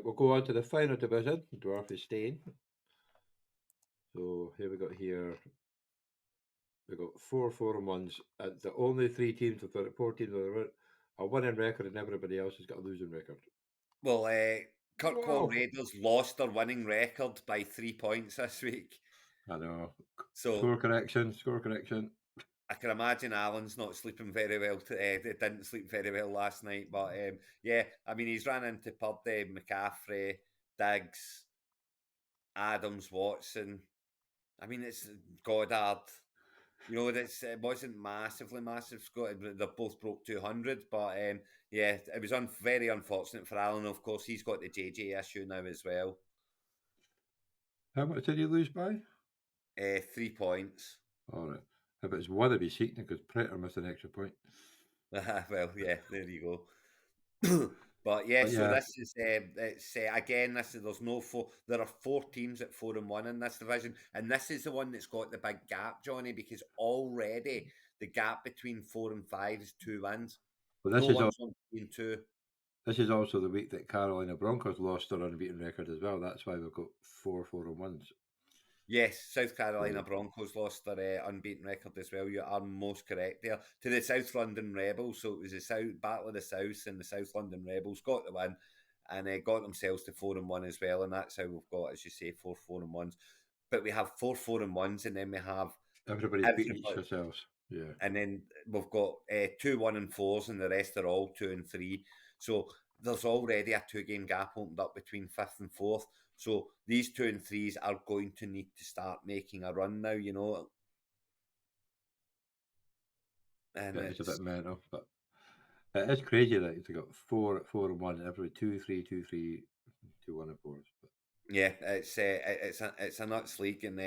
we'll go on to the final division, Dwarfie Stane. So here we got here. We got 4-4-1s. The only 3 teams with 4 teams with a winning record, and everybody else has got a losing record. Well, Kirkwall Wow! Raiders lost their winning record by 3 points this week. I know. So Score correction. Score correction. I can imagine Alan's not sleeping very well today. They didn't sleep very well last night. But yeah, I mean, he's ran into Purdy, McCaffrey, Diggs, Adams, Watson. I mean, it's Goddard. You know, it wasn't massive score. They both broke 200, but yeah, it was very unfortunate for Alan. Of course, he's got the JJ issue now as well. How much did you lose by? 3 points. All right. If it's one of his seeking, because Preter missed an extra point. Well, yeah, there you go. But yeah, But so yeah, this is it's again. This is there's no four. There are 4 teams at 4-1 in this division, and this is the one that's got the big gap, Johnny, because already the gap between 4 and 5 is 2 wins. but No one's on 2. this is also the week that Carolina Broncos lost their unbeaten record as well. That's why we've got 4-4-1s. Yes, South Carolina So, Broncos lost their unbeaten record as well. You are most correct there. To the South London Rebels, so it was the South Battle of the South, and the South London Rebels got the win, and got themselves to 4-1 as well. And that's how we've got, as you say, 4-4-1s. But we have 4-4-1s, and then we have everybody's beating each everybody, themselves. Yeah. and then we've got 2-1-4s, and the rest are all 2 and 3. So there's already a 2-game gap opened up between 5th and 4th. So these 2 and 3s are going to need to start making a run now, you know. And It's a bit it's mental, but it is crazy that it's got 4-4-1, every 2-3, 2-3, 2-1 and 4s. But yeah, it's a nuts league, and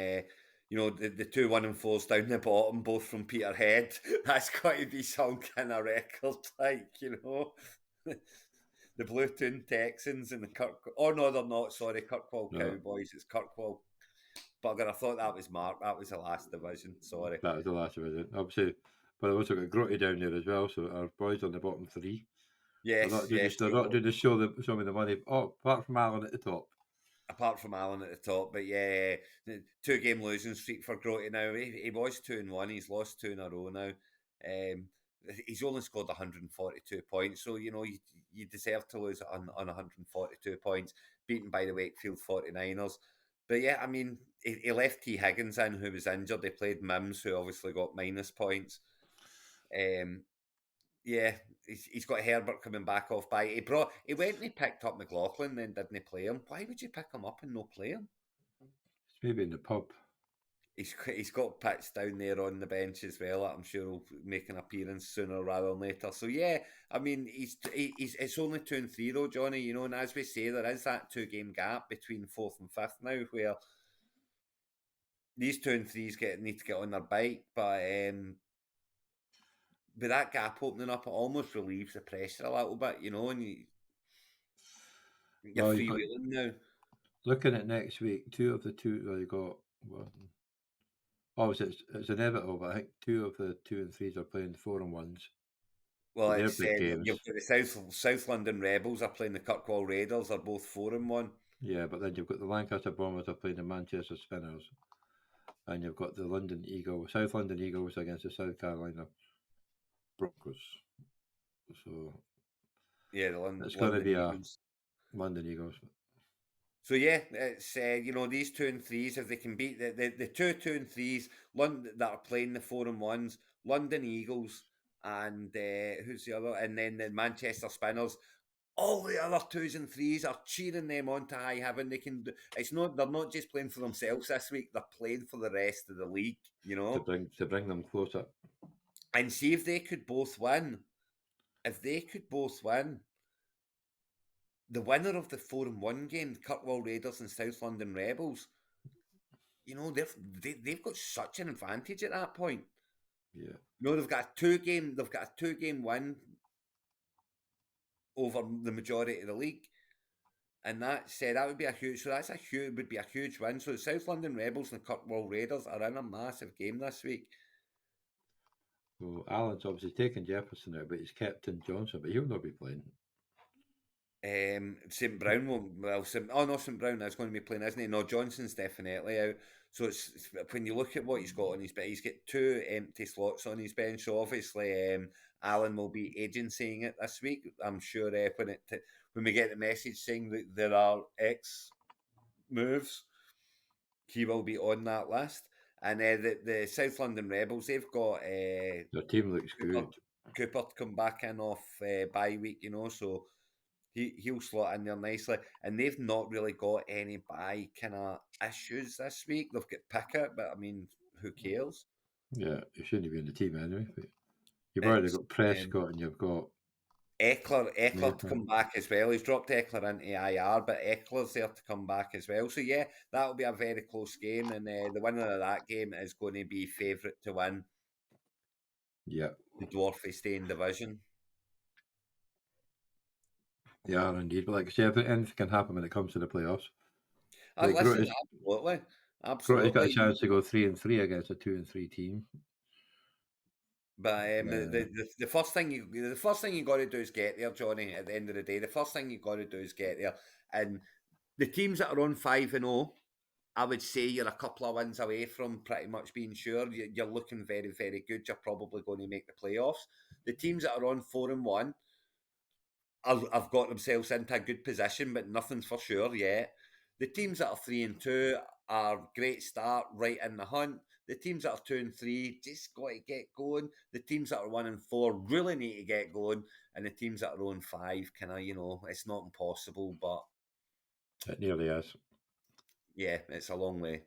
you know the 2-1-4s down the bottom, both from Peterhead. That's got to be some kind of record, like you know. The Bluetoon Texans and the Kirk. Oh no, they're not. Sorry, Kirkwall no, Cowboys. It's Kirkwall Bugger. I thought that was Mark. That was the last division. Sorry. that was the last division. Obviously, but I've also got Grotty down there as well. So our boys on the bottom 3. They're Yes, not doing yes. this. They're not doing the show me the money. Oh, apart from Alan at the top. Apart from Allen at the top, but yeah, the 2-game losing streak for Grotty now. He was 2-1. He's lost 2 in a row now. Um, he's only scored 142 points, so you know you deserve to lose on 142 points, beaten by the Wakefield 49ers. But yeah, I mean, he left T. Higgins in, who was injured. They played Mims, who obviously got minus points. Yeah, he's got Herbert coming back off by. He went and he picked up McLaughlin, then didn't he play him? Why would you pick him up and not play him? It's maybe in the pub. He's got Pitts down there on the bench as well. I'm sure he'll make an appearance sooner rather than later. So yeah, I mean he's it's only 2 and 3 though, Johnny. You know, and as we say, there is that 2-game gap between 4th and 5th now, where these 2 and 3s need to get on their bike. But with that gap opening up, it almost relieves the pressure a little bit, you know, and you're Well, you've got freewheeling now. looking at next week. 2 of the 2 well, you got well, obviously it's inevitable, but I think 2 of the 2 and 3s are playing 4-1s. Well, So they're it's big games. you've got the South London Rebels are playing the Kirkwall Raiders. They're both 4-1. Yeah, but then you've got the Lancaster Bombers are playing the Manchester Spinners, and you've got the London Eagles, South London Eagles against the South Carolina Broncos. So Yeah, the it's going to London be a Eagles. London Eagles. So yeah, it's you know these 2 and 3s if they can beat the 2 2 and 3s London that are playing the 4-1s, London Eagles and who's the other, and then the Manchester Spinners. All the other 2s and 3s are cheering them on to high heaven. They can. It's not. They're not just playing for themselves this week. They're playing for the rest of the league. You to know, bring them closer. and see if they could both win. If they could both win, the winner of the 4-1 game, Kirkwall Raiders and South London Rebels, you know, they've got such an advantage at that point. Yeah. You know, they've got a 2-game win over the majority of the league. And that said, that would be a huge. So that's a huge would be a huge win. So the South London Rebels and the Kirkwall Raiders are in a massive game this week. So Allen's obviously taken Jefferson out, but he's kept in Johnson, but he'll not be playing. St Brown won't. Well, St Brown is going to be playing, isn't he? No, Johnson's definitely out. So when you look at what he's got on his bench, he's got 2 empty slots on his bench. So obviously, Alan will be agencying it this week. I'm sure when we get the message saying that there are X moves, he will be on that list. And the South London Rebels, they've got Their team looks Cooper, good. Cooper to come back in off bye week, so he'll slot in there nicely. And they've not really got any bye kind of issues this week. They've got Pickett, but I mean, who cares? Yeah, he shouldn't be in the team anyway. But you've already It's got Prescott and you've got Eckler to come Nathan. back as well. He's dropped Eckler into IR, but Eckler's there to come back as well. So yeah, that'll be a very close game, and the winner of that game is going to be favourite to win Yeah, the Dwarfie Stane division. they are indeed. But like I say, anything can happen when it comes to the playoffs. Like Listen, Grote's got a absolutely. chance to go 3-3 against a 2-3 team. But the first thing you got to do is get there, Johnny. At the end of the day, the first thing you got to do is get there. And the teams that are on 5-0, I would say you're a couple of wins away from pretty much being sure. You're looking very, very good. You're probably going to make the playoffs. The teams that are on 4-1 have got themselves into a good position, but nothing's for sure yet. The teams that are 3-2 are great start, right in the hunt. The teams that are 2-3 just got to get going. The teams that are 1-4 really need to get going, and the teams that are on 5 kind of, it's not impossible, but It nearly is. yeah, it's a long way.